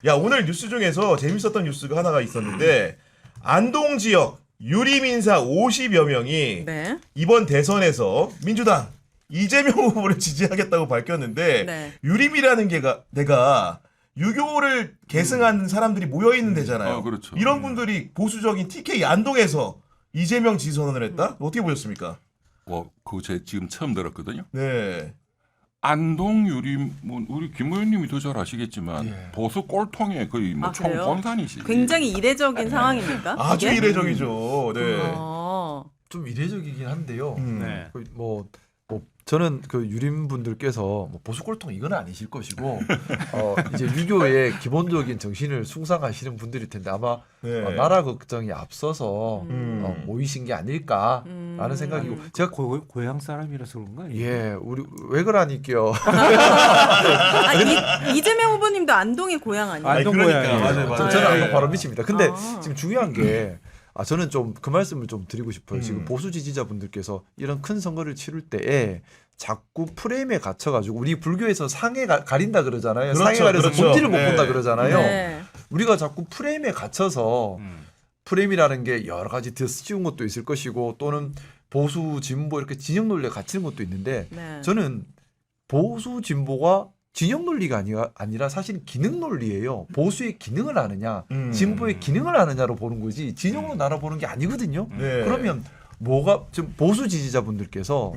야, 오늘 뉴스 중에서 재밌었던 뉴스가 하나가 있었는데 안동 지역 유림인사 50여 명이 네. 이번 대선에서 민주당 이재명 후보를 지지하겠다고 밝혔는데 네. 유림이라는 게가 내가 유교를 계승한 사람들이 모여 있는 데잖아요. 그렇죠. 이런 분들이 보수적인 TK 안동에서 이재명 지지 선언을 했다? 어떻게 보셨습니까? 그거 제가 지금 처음 들었거든요. 네. 안동 유림 뭐 우리 김 의원님이 더 잘 아시겠지만 예. 보수 꼴통의 거의 뭐 그래요? 총본산이시. 굉장히 이례적인 상황입니까? 아주 이게? 이례적이죠. 네. 좀 이례적이긴 한데요. 네. 뭐 저는 그 유림 분들께서 뭐 보수 꼴통 이건 아니실 것이고 이제 유교의 기본적인 정신을 숭상하시는 분들일 텐데 아마 네. 나라 걱정이 앞서서 음. 모이신 게 아닐까라는 생각이고 제가 고향 사람이라서 그런가? 예 우리 왜 그러니까요. 이재명 후보님도 안동이 고향 아니에요? 안동 그러니까. 고향이에요. 맞아요, 맞아요. 저는 네. 안동 바로 밑입니다. 근데 아. 지금 중요한 게 저는 좀 그 말씀을 좀 드리고 싶어요. 지금 음. 보수 지지자분들께서 이런 큰 선거를 치를 때에 자꾸 프레임에 갇혀가지고 우리 불교에서 상해 가린다 그러잖아요. 그렇죠, 상해 가려서 그렇죠. 본질을 못 네. 본다 그러잖아요. 네. 우리가 자꾸 프레임에 갇혀서 음. 프레임이라는 게 여러 가지 더 씌운 것도 있을 것이고 또는 보수 진보 이렇게 진영 논리에 갇히는 것도 있는데 네. 저는 보수 진보가 진영 논리가 아니라 사실 기능 논리예요. 보수의 기능을 아느냐, 진보의 기능을 아느냐로 보는 거지 진영으로 알아보는 게 아니거든요. 네. 그러면 뭐가 지금 보수 지지자분들께서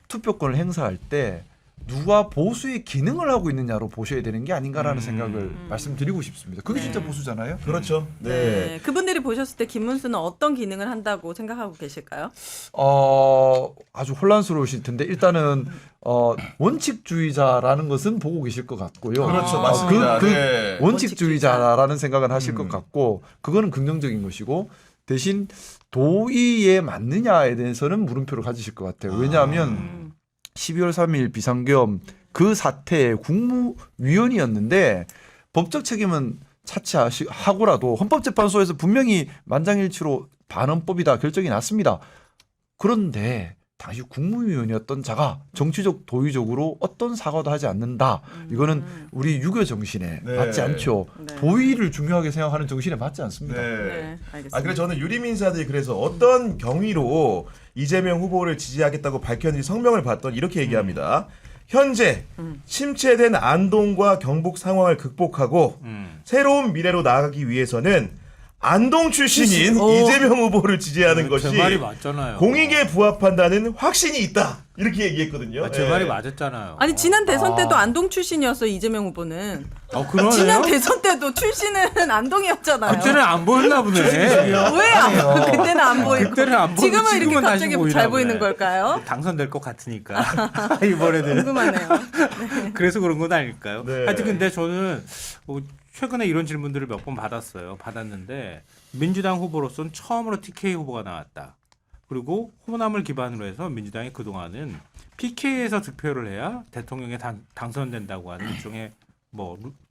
투표권을 행사할 때 누가 보수의 기능을 하고 있느냐로 보셔야 되는 게 아닌가라는 생각을 말씀드리고 싶습니다. 그게 진짜 보수잖아요. 그렇죠. 네. 네. 그분들이 보셨을 때 김문수는 어떤 기능을 한다고 생각하고 계실까요? 아주 혼란스러우실 텐데 일단은 원칙주의자라는 것은 보고 계실 것 같고요. 그렇죠. 맞습니다. 그 네. 원칙주의자라는 생각은 하실 것 같고 그거는 긍정적인 것이고 대신 도의에 맞느냐에 대해서는 물음표를 가지실 것 같아요. 왜냐하면 12월 3일 비상계엄 그 사태의 국무위원이었는데 법적 책임은 차치하고라도 헌법재판소에서 분명히 만장일치로 반헌법이다 결정이 났습니다. 그런데 당시 국무위원이었던 자가 정치적 도의적으로 어떤 사과도 하지 않는다. 이거는 우리 유교 정신에 네. 맞지 않죠. 네. 도의를 중요하게 생각하는 정신에 맞지 않습니다. 네. 네, 알겠습니다. 그래서 저는 유림인사들이 그래서 어떤 경위로 이재명 후보를 지지하겠다고 밝혔는지 성명을 봤더니 이렇게 얘기합니다. 현재 침체된 안동과 경북 상황을 극복하고 새로운 미래로 나아가기 위해서는 안동 출신인 이재명 후보를 지지하는 것이 제 말이 맞잖아요. 공익에 부합한다는 확신이 있다. 이렇게 얘기했거든요. 제 예. 말이 맞았잖아요. 아니 지난 대선 때도 안동 출신이었어 이재명 후보는. 그러네요. 지난 대선 때도 출신은 안동이었잖아요. 그때는 안 보였나 보네. 왜 그때는 안 보이고 그때는 안 보이고 지금은 이렇게 지금은 다시 갑자기 보이나 잘 보이는 보네. 걸까요? 당선될 것 같으니까 이번에는. 궁금하네요. 그래서 그런 건 아닐까요? 네. 하여튼 근데 저는 최근에 이런 질문들을 몇 번 받았는데 민주당 후보로서는 처음으로 TK 후보가 나왔다. 그리고 호남을 기반으로 해서 민주당이 그동안은 PK에서 득표를 해야 대통령에 당선된다고 하는 일종의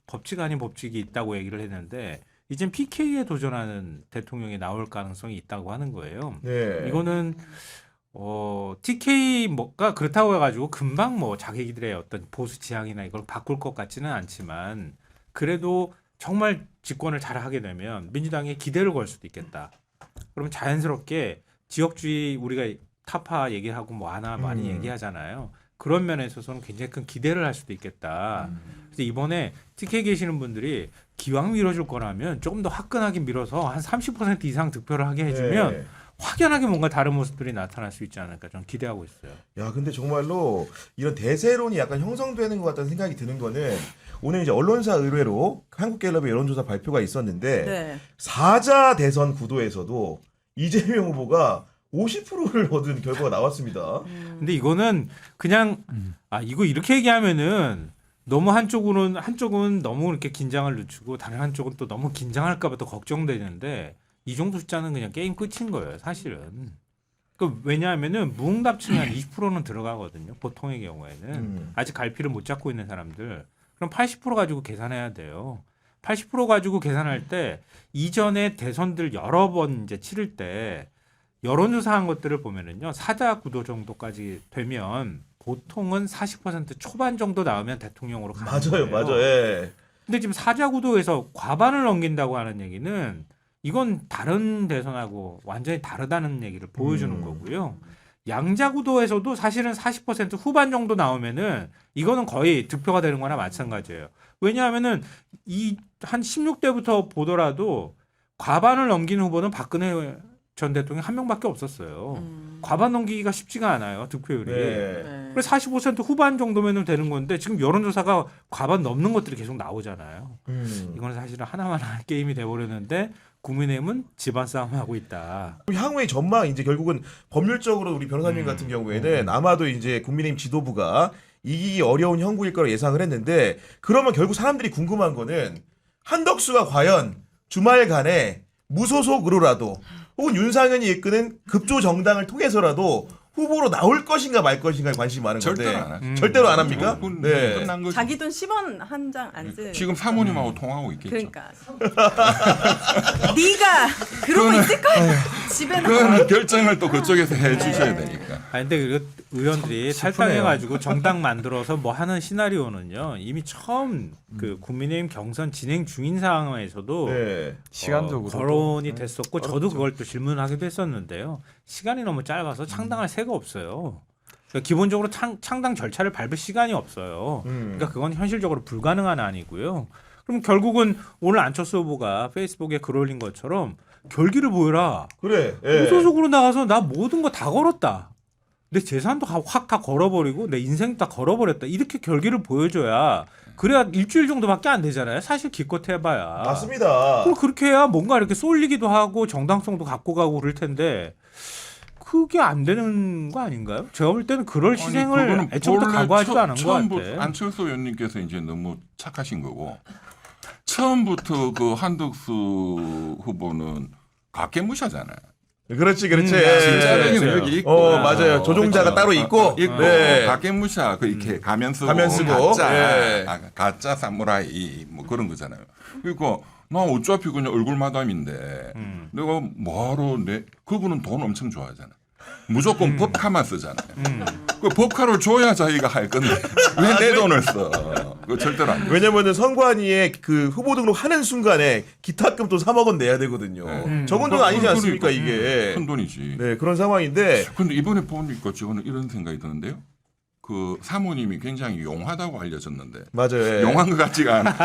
법칙 아닌 법칙이 있다고 얘기를 했는데 이젠 PK에 도전하는 대통령이 나올 가능성이 있다고 하는 거예요. 네. 이거는 TK가 그렇다고 해가지고 금방 자기들의 어떤 보수 지향이나 이걸 바꿀 것 같지는 않지만 그래도 정말 집권을 잘 하게 되면 민주당에 기대를 걸 수도 있겠다. 그러면 자연스럽게 지역주의 우리가 타파 얘기하고 하나 많이 얘기하잖아요. 그런 면에 있어서는 굉장히 큰 기대를 할 수도 있겠다. 그래서 이번에 TK 계시는 분들이 기왕 밀어줄 거라면 조금 더 화끈하게 밀어서 한 30% 이상 득표를 하게 해주면 네. 확연하게 뭔가 다른 모습들이 나타날 수 있지 않을까 저는 기대하고 있어요. 야, 근데 정말로 이런 대세론이 약간 형성되는 것 같다는 생각이 드는 거는 오늘 이제 언론사 의뢰로 한국갤럽의 여론조사 발표가 있었는데 네. 사자 대선 구도에서도 이재명 후보가 50%를 얻은 결과가 나왔습니다. 근데 이거는 그냥 이거 이렇게 얘기하면은 너무 한쪽은 너무 이렇게 긴장을 늦추고 다른 한쪽은 또 너무 긴장할까봐 또 걱정되는데 이 정도 숫자는 그냥 게임 끝인 거예요, 사실은. 왜냐하면은 무응답층이 한 20%는 들어가거든요, 보통의 경우에는. 아직 갈피를 못 잡고 있는 사람들. 그럼 80% 가지고 계산해야 돼요. 80% 가지고 계산할 때 이전에 대선들 여러 번 이제 치를 때 여론조사한 것들을 보면은요, 사자 구도 정도까지 되면 보통은 40% 초반 정도 나오면 대통령으로 가는 맞아요, 거예요. 맞아요. 예. 근데 지금 사자구도에서 과반을 넘긴다고 하는 얘기는 이건 다른 대선하고 완전히 다르다는 얘기를 보여주는 거고요. 양자구도에서도 사실은 40% 후반 정도 나오면은 이거는 거의 득표가 되는 거나 마찬가지예요. 왜냐하면은 이 한 16대부터 보더라도 과반을 넘긴 후보는 박근혜 전 대통령 한 명밖에 없었어요. 과반 넘기기가 쉽지가 않아요, 득표율이. 네. 그래서 45% 후반 정도면 되는 건데 지금 여론조사가 과반 넘는 것들이 계속 나오잖아요. 이거는 사실은 하나만 할 게임이 돼버렸는데 국민의힘은 집안 싸움하고 있다. 향후의 전망 이제 결국은 법률적으로 우리 변호사님 같은 경우에는 아마도 이제 국민의힘 지도부가 이기기 어려운 형국일 거라 예상을 했는데 그러면 결국 사람들이 궁금한 거는 한덕수가 과연 주말간에 무소속으로라도 혹은 윤상현이 이끄는 급조 정당을 통해서라도 후보로 나올 것인가 말 것인가에 관심이 많은 건데 절대로 안 하죠. 절대로 안 합니까? 그건 네. 끝난 거지. 자기 돈 10원 한 장 안 쓰는. 지금 사모님하고 통화하고 있겠죠. 그러니까. 네가 그러고 있을 거야. 집에 나. 그건 결정을 또 그쪽에서 해주셔야 되니까. 아 근데 그 의원들이 탈당해가지고 정당 만들어서 뭐 하는 시나리오는요 이미 처음 그 국민의힘 경선 진행 중인 상황에서도 네. 시간적으로 거론이 됐었고 저도 그걸 또 질문하기도 했었는데요. 시간이 너무 짧아서 창당할 새가 없어요. 그러니까 기본적으로 창당 절차를 밟을 시간이 없어요. 그러니까 그건 현실적으로 불가능한 안이고요. 그럼 결국은 오늘 안철수 후보가 페이스북에 글 올린 것처럼 결기를 보여라. 그래. 예. 무소속으로 나가서 나 모든 거 다 걸었다. 내 재산도 확 다 걸어버리고 내 인생도 다 걸어버렸다. 이렇게 결기를 보여줘야 그래야 일주일 정도밖에 안 되잖아요. 사실 기껏 해봐야. 맞습니다. 그럼 그렇게 해야 뭔가 이렇게 쏠리기도 하고 정당성도 갖고 가고 그럴 텐데 그게 안 되는 거 아닌가요? 제가 볼 때는 그럴 희생을 애초부터 각오하지도 않은 것 같아. 안철수 의원님께서 이제 너무 착하신 거고 처음부터 그 한덕수 후보는 각계무샤잖아요. 그렇지. 진짜적인 예. 의혹이 있고. 맞아요. 조종자가 그렇죠. 따로 있고. 있고 네. 각계무샤 그 이렇게 가면 쓰고 가짜. 예. 가짜 사무라이 뭐 그런 거잖아요. 그러니까 나 어차피 그냥 얼굴 마담인데 내가 뭐하러 그분은 돈 엄청 좋아하잖아. 무조건 법카만 쓰잖아요. 그 법카를 줘야 자기가 할 건데 왜 내 돈을 써? 그거 절대로 안 돼. 왜냐면은 선관위에 그 후보 등록하는 순간에 기타금도 3억 원 내야 되거든요. 적은 돈 아니지 않습니까 이게? 큰 돈이지. 네 그런 상황인데 근데 이번에 보니까 저는 이런 생각이 드는데요. 그 사모님이 굉장히 용하다고 알려졌는데 맞아요. 예. 용한 것 같지가 않아.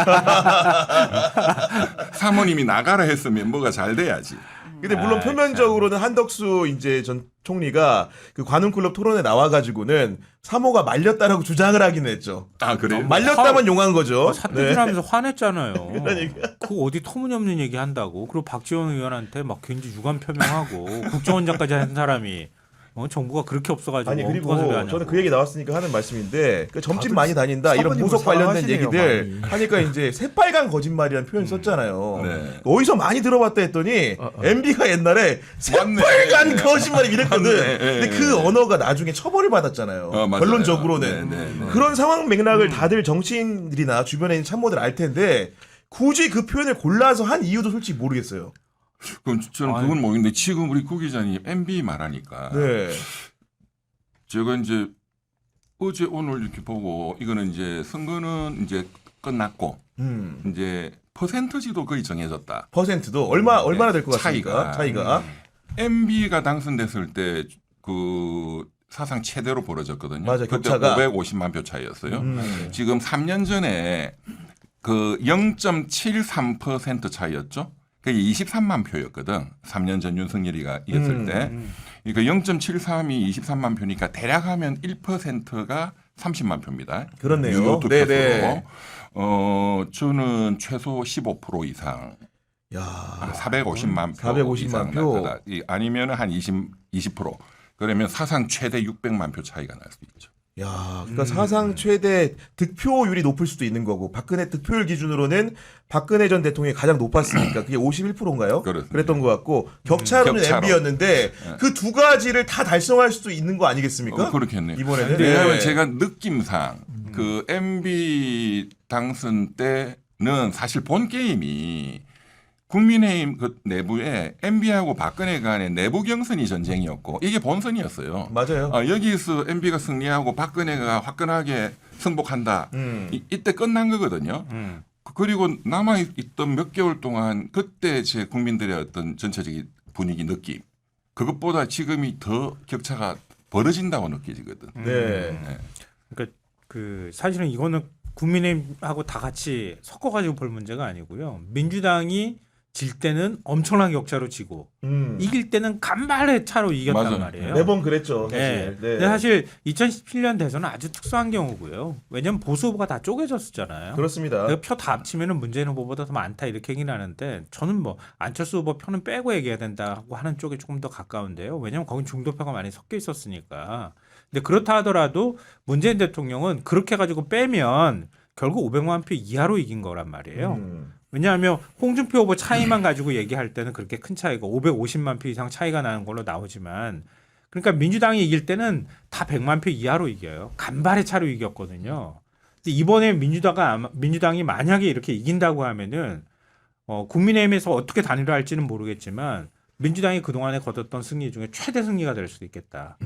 사모님이 나가라 했으면 뭐가 잘 돼야지. 근데 물론 표면적으로는 한덕수 이제 전 총리가 그 관훈클럽 토론에 나와가지고는 사모가 말렸다라고 주장을 하긴 했죠. 아 그래요? 말렸다면 용한 거죠. 사태질하면서 화냈잖아요. 그러니까. 그거 어디 터무니없는 얘기 한다고. 그리고 박지원 의원한테 막 굉장히 유감 표명하고 국정원장까지 한 사람이 정부가 그렇게 없어가지고 아니 그리고 엉뚱한 소리 하냐고. 저는 그 얘기 나왔으니까 하는 말씀인데 그 점집 다들 많이 다닌다 이런 사모님을 보석 관련된 사랑하시네요, 얘기들 많이. 하니까 이제 새빨간 거짓말이라는 표현 썼잖아요. 네. 어디서 많이 들어봤다 했더니 MB가 옛날에 맞네. 새빨간 거짓말 이랬거든. 맞네. 근데 그 언어가 나중에 처벌을 받았잖아요. 맞아요. 결론적으로는 네. 그런 상황 맥락을 다들 정치인들이나 주변에 있는 참모들 알 텐데 굳이 그 표현을 골라서 한 이유도 솔직히 모르겠어요. 그럼 저는 그건 모르겠는데 지금 우리 구 기자님 MB 말하니까 네. 제가 이제 어제 오늘 이렇게 보고 이거는 이제 선거는 이제 끝났고 이제 퍼센트지도 거의 정해졌다. 퍼센트도 얼마나 될 것 같습니까? 차이가. MB가 당선됐을 때 그 사상 최대로 벌어졌거든요. 맞아요. 그때 격차가. 550만 표 차이였어요. 지금 3년 전에 그 0.73% 차이였죠. 그게 23만 표였거든. 3년 전 윤석열이가 이겼을 때. 그러니까 0.73이 23만 표니까 대략 하면 1%가 30만 표입니다. 그렇네요. 유효 투표수로. 네네. 저는 최소 15% 이상. 야. 450만 표 450만 이상 표. 날 거다. 아니면 한 20%. 그러면 사상 최대 600만 표 차이가 날 수 있죠. 야, 그러니까 사상 최대 득표율이 높을 수도 있는 거고 박근혜 득표율 기준으로는 박근혜 전 대통령이 가장 높았으니까 그게 51%인가요? 그렇습니다. 그랬던 것 같고 격차로는 격차로. MB였는데 그 두 가지를 다 달성할 수도 있는 거 아니겠습니까? 그렇겠네요. 이번에는. 왜냐하면 네. 제가 느낌상 그 MB 당선 때는 사실 본 게임이 국민의힘 그 내부에 MB하고 박근혜 간의 내부 경선이 전쟁이었고 이게 본선이었어요. 맞아요. 여기서 MB가 승리하고 박근혜가 화끈하게 승복한다. 이때 끝난 거거든요. 그리고 남아 있던 몇 개월 동안 그때 제 국민들의 어떤 전체적인 분위기 느낌 그것보다 지금이 더 격차가 벌어진다고 느껴지거든. 네. 그러니까 그 사실은 이거는 국민의힘하고 다 같이 섞어가지고 볼 문제가 아니고요. 민주당이 질 때는 엄청난 격차로 지고 이길 때는 간발의 차로 이겼단 맞아요. 말이에요. 매번 그랬죠. 사실. 네. 네. 근데 사실 2017년 대선은 아주 특수한 경우고요. 왜냐하면 보수 후보가 다 쪼개졌었잖아요. 그렇습니다. 표 다 합치면은 문재인 후보보다 더 많다 이렇게 얘기는 하는데 저는 뭐 안철수 후보 표는 빼고 얘기해야 된다고 하는 쪽에 조금 더 가까운데요. 왜냐하면 거긴 중도표가 많이 섞여 있었으니까. 근데 그렇다 하더라도 문재인 대통령은 그렇게 가지고 빼면 결국 500만 표 이하로 이긴 거란 말이에요. 왜냐하면 홍준표 후보 차이만 가지고 얘기할 때는 그렇게 큰 차이가 550만 표 이상 차이가 나는 걸로 나오지만 그러니까 민주당이 이길 때는 다 100만 표 이하로 이겨요. 간발의 차로 이겼거든요. 근데 이번에 민주당이 만약에 이렇게 이긴다고 하면은 국민의힘에서 어떻게 단일화할지는 모르겠지만 민주당이 그동안에 거뒀던 승리 중에 최대 승리가 될 수도 있겠다.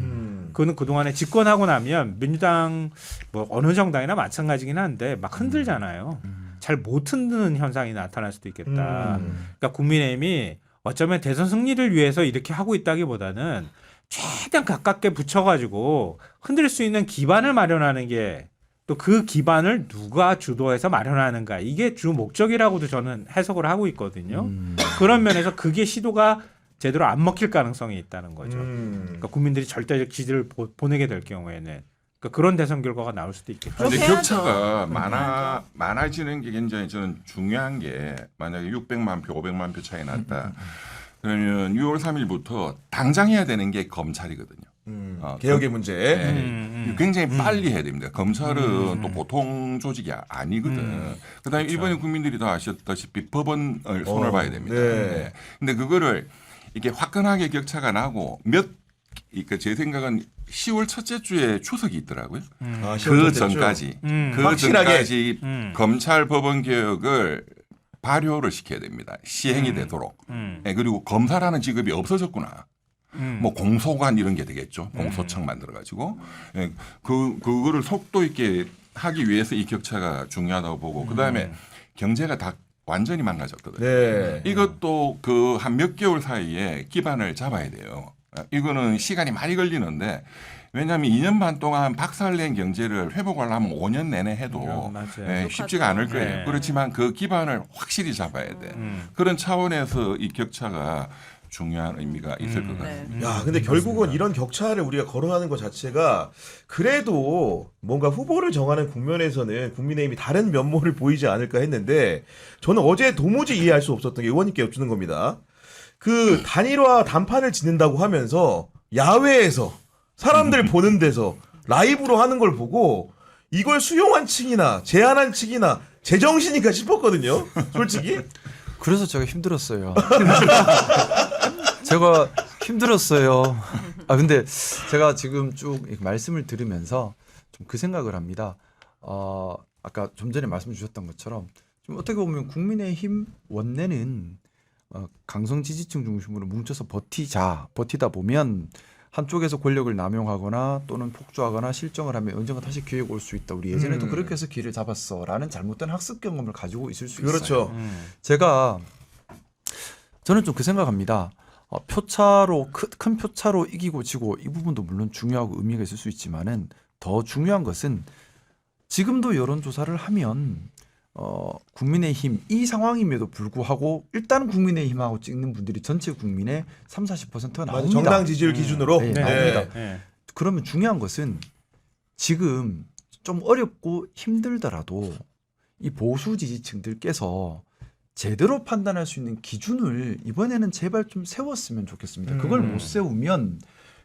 그거는 그동안에 집권하고 나면 민주당 뭐 어느 정당이나 마찬가지긴 한데 막 흔들잖아요. 잘 못 흔드는 현상이 나타날 수도 있겠다. 그러니까 국민의힘이 어쩌면 대선 승리를 위해서 이렇게 하고 있다기보다는 최대한 가깝게 붙여가지고 흔들 수 있는 기반을 마련하는 게 또 그 기반을 누가 주도해서 마련하는가 이게 주 목적이라고도 저는 해석을 하고 있거든요. 그런 면에서 그게 시도가 제대로 안 먹힐 가능성이 있다는 거죠. 그러니까 국민들이 절대적 지지를 보내게 될 경우에는 그러니까 그런 대선 결과가 나올 수도 있겠죠. 근데 그렇게 격차가 해야죠. 많아지는 게 굉장히 저는 중요한 게 만약에 600만 표, 500만 표 차이 났다. 그러면 6월 3일부터 당장 해야 되는 게 검찰이거든요. 개혁의 문제. 네. 굉장히 빨리 해야 됩니다. 검찰은 또 보통 조직이 아니거든. 그다음에 일본의 국민들이 다 아셨다시피 법원을 손을 봐야 됩니다. 네. 네. 근데 그거를 이렇게 화끈하게 격차가 나고 그러니까 제 생각은 10월 첫째 주에 추석이 있더라고요. 아, 그 시험 전까지 그 확실하게. 전까지 검찰 법원 개혁을 발효를 시켜야 됩니다. 시행이 되도록. 네, 그리고 검사라는 직업이 없어졌구나. 뭐 공소관 이런 게 되겠죠. 공소청 만들어 가지고 예, 그거를 속도 있게 하기 위해서 이 격차가 중요하다고 보고 그다음에 경제가 다 완전히 망가졌거든요. 네. 이것도 그 한 몇 개월 사이에 기반을 잡아야 돼요. 이거는 시간이 많이 걸리는데 왜냐하면 2년 반 동안 박살낸 경제를 회복하려면 5년 내내 해도 맞아요. 쉽지가 않을 거예요. 네. 그렇지만 그 기반을 확실히 잡아야 돼. 그런 차원에서 이 격차가 중요한 의미가 있을 것 네. 같습니다. 야, 근데 결국은 이런 격차를 우리가 거론하는 것 자체가 그래도 뭔가 후보를 정하는 국면에서는 국민의힘이 다른 면모를 보이지 않을까 했는데 저는 어제 도무지 이해할 수 없었던 게 의원님께 여쭈는 겁니다. 그 단일화 단판을 짓는다고 하면서 야외에서 사람들 보는 데서 라이브로 하는 걸 보고 이걸 수용한 측이나 제안한 측이나 제정신인가 싶었거든요. 솔직히. 그래서 제가 힘들었어요. 제가 힘들었어요. 아 근데 제가 지금 쭉 이렇게 말씀을 들으면서 좀 그 생각을 합니다. 아까 좀 전에 말씀 주셨던 것처럼 좀 어떻게 보면 국민의힘 원내는 강성 지지층 중심으로 뭉쳐서 버티다 보면 한쪽에서 권력을 남용하거나 또는 폭주하거나 실정을 하면 언젠가 다시 기회가 올 수 있다. 우리 예전에도 그렇게 해서 기회를 잡았어라는 잘못된 학습 경험을 가지고 있을 수 있어요. 그렇죠. 저는 좀 그 생각합니다. 표차로 큰 표차로 이기고 지고 이 부분도 물론 중요하고 의미가 있을 수 있지만은 더 중요한 것은 지금도 여론조사를 하면 국민의힘 이 상황임에도 불구하고 일단 국민의힘하고 찍는 분들이 전체 국민의 30-40%가 맞아, 나옵니다. 정당 지지율 기준으로. 네, 네. 나옵니다. 네. 그러면 중요한 것은 지금 좀 어렵고 힘들더라도 이 보수 지지층들께서 제대로 판단할 수 있는 기준을 이번에는 제발 좀 세웠으면 좋겠습니다. 그걸 못 세우면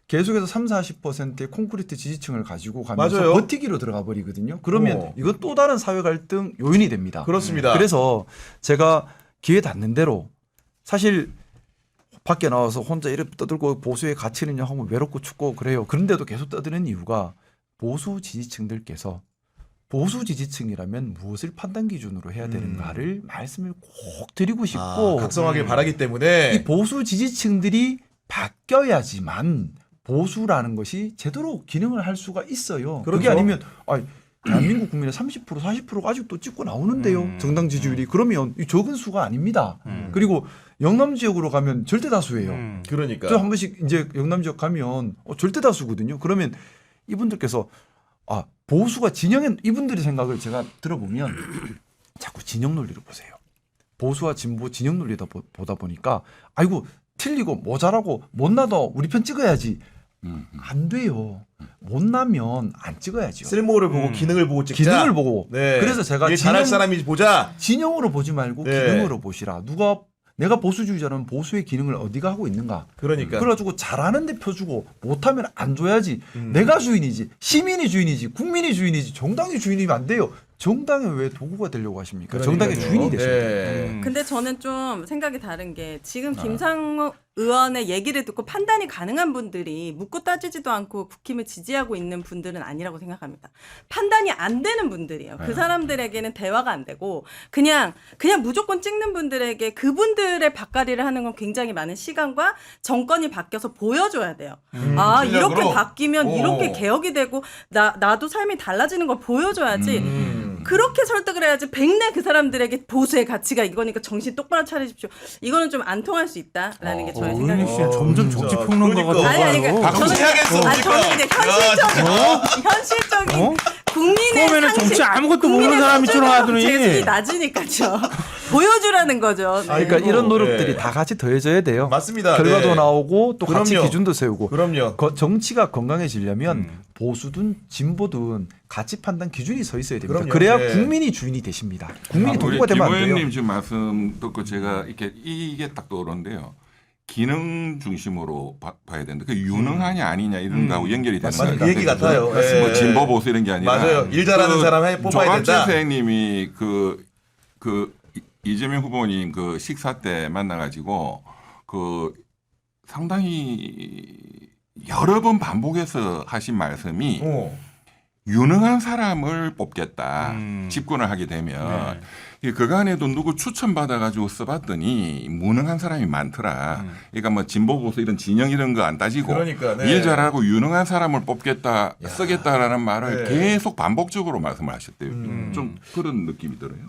계속해서 30-40%의 콘크리트 지지층을 가지고 가면서 맞아요. 버티기로 들어가 버리거든요. 그러면 이건 또 다른 사회 갈등 요인이 됩니다. 그렇습니다. 그래서 제가 기회 닿는 대로 사실 밖에 나와서 혼자 이렇게 떠들고 보수에 갇히느냐 하면 외롭고 춥고 그래요. 그런데도 계속 떠드는 이유가 보수 지지층들께서 보수 지지층이라면 무엇을 판단 기준으로 해야 되는가를 말씀을 꼭 드리고 싶고 각성하길 바라기 때문에 이 보수 지지층들이 바뀌어야지만 보수라는 것이 제대로 기능을 할 수가 있어요. 그렇죠. 그게 아니면 대한민국 국민의 30% 40%가 아직도 찍고 나오는데요. 정당 지지율이. 그러면 이 적은 수가 아닙니다. 그리고 영남 지역으로 가면 절대 다수예요. 그러니까. 저 한 번씩 이제 영남 지역 가면 절대 다수거든요. 그러면 이분들께서 보수가 진영의 이분들의 생각을 제가 들어보면 자꾸 진영 논리를 보세요. 보수와 진보 진영 논리다 보다 보니까 아이고 틀리고 모자라고 못나도 우리 편 찍어야지. 안 돼요. 못나면 안 찍어야죠. 쓸모를 보고 기능을 보고 찍자. 기능을 보고. 네. 그래서 제가 이게 잘할 사람이 보자. 진영으로 보지 말고 네. 기능으로 보시라. 내가 보수주의자라면 보수의 기능을 어디가 하고 있는가. 그러니까. 그래가지고 잘하는 데 펴주고 못하면 안 줘야지. 내가 주인이지. 시민이 주인이지. 국민이 주인이지. 정당이 주인이면 안 돼요. 정당에 왜 도구가 되려고 하십니까? 정당의 그러니까요. 주인이 되셔야 돼요. 네. 근데 저는 좀 생각이 다른 게 지금 김상호 의원의 얘기를 듣고 판단이 가능한 분들이 묻고 따지지도 않고 국힘을 지지하고 있는 분들은 아니라고 생각합니다. 판단이 안 되는 분들이에요. 그 사람들에게는 대화가 안 되고 그냥 무조건 찍는 분들에게 그분들의 밭갈이를 하는 건 굉장히 많은 시간과 정권이 바뀌어서 보여줘야 돼요. 실력으로? 이렇게 바뀌면 오. 이렇게 개혁이 되고 나도 삶이 달라지는 걸 보여줘야지. 그렇게 설득을 해야지 백내 그 사람들에게 보수의 가치가 이거니까 정신 똑바로 차리십시오. 이거는 좀 안 통할 수 있다라는 게 저의 의원님 생각입니다. 씨는 점점 진짜. 정치 평론가가 그러니까. 아니, 돼가요. 그러니까 정치하겠어, 저는 이제 현실적인 국민의 처음에는 상식, 정치 아무것도 모르는 국민의 사람이처럼 수준과 하더니. 재수이 낮으니까죠. 보여주라는 거죠. 네. 그러니까 이런 노력들이 네. 다 같이 더해져야 돼요. 맞습니다. 결과도 네. 나오고 또 같이 그럼요. 기준도 세우고. 그럼요. 정치가 건강해지려면 보수든 진보든 가치 판단 기준이 서 있어야 됩니다. 그럼요. 그래야 네. 국민이 주인이 되십니다. 국민이 우리 도구가 되면 안 김 돼요. 의원님 지금 말씀 듣고 제가 이게 딱 떠오르는데요. 기능 중심으로 봐야 되는데 그 유능하냐 아니냐 이런 거하고 연결이 되는 맞아요. 것 그 얘기 같아요. 뭐 예. 진보 보수 이런 게 아니라 맞아요. 일 잘하는 사람 뽑아야 조갑재 된다. 선생님이 그 이재명 후보님 그 식사 때 만나가지고 그 상당히 여러 번 반복해서 하신 말씀이 유능한 사람을 뽑겠다. 집권을 하게 되면 그간에도 누구 추천받아가지고 써봤더니 무능한 사람이 많더라. 그러니까 뭐 진보 보수 이런 진영 이런 거 안 따지고 그러니까, 네. 일 잘하고 유능한 사람을 뽑겠다, 쓰겠다라는 말을 네. 계속 반복적으로 말씀을 하셨대요. 좀 그런 느낌이 들어요.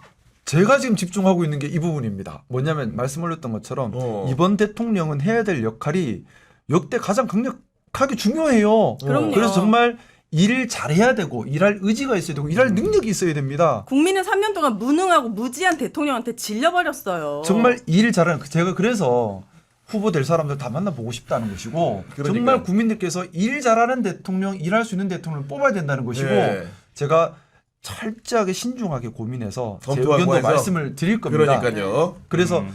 제가 지금 집중하고 있는 게 이 부분입니다. 뭐냐면 말씀 올렸던 것처럼 이번 대통령은 해야 될 역할이 역대 가장 강력하게 중요해요. 그럼요. 그래서 정말 일을 잘해야 되고 일할 의지가 있어야 되고 일할 능력이 있어야 됩니다. 국민은 3년 동안 무능하고 무지한 대통령한테 질려버렸어요. 정말 일 잘하는 제가 그래서 후보 될 사람들 다 만나보고 싶다는 것이고 그러니까요. 정말 국민들께서 일 잘하는 대통령, 일할 수 있는 대통령을 뽑아야 된다는 것이고 네. 제가 철저하게 신중하게 고민해서 제 검토하고 의견도 해서. 말씀을 드릴 겁니다. 그러니까요. 그래서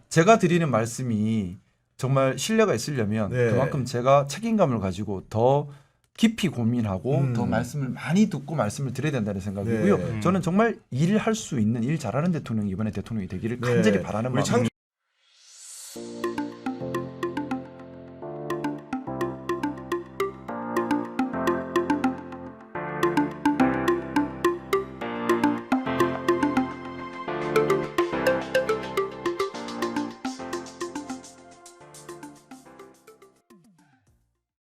제가 드리는 말씀이 정말 신뢰가 있으려면 네. 그만큼 제가 책임감을 가지고 더 깊이 고민하고 더 말씀을 많이 듣고 말씀을 드려야 된다는 생각이고요. 네. 저는 정말 일을 할 수 있는 일 잘하는 대통령이 이번에 대통령이 되기를 간절히 바라는 우리 마음입니다.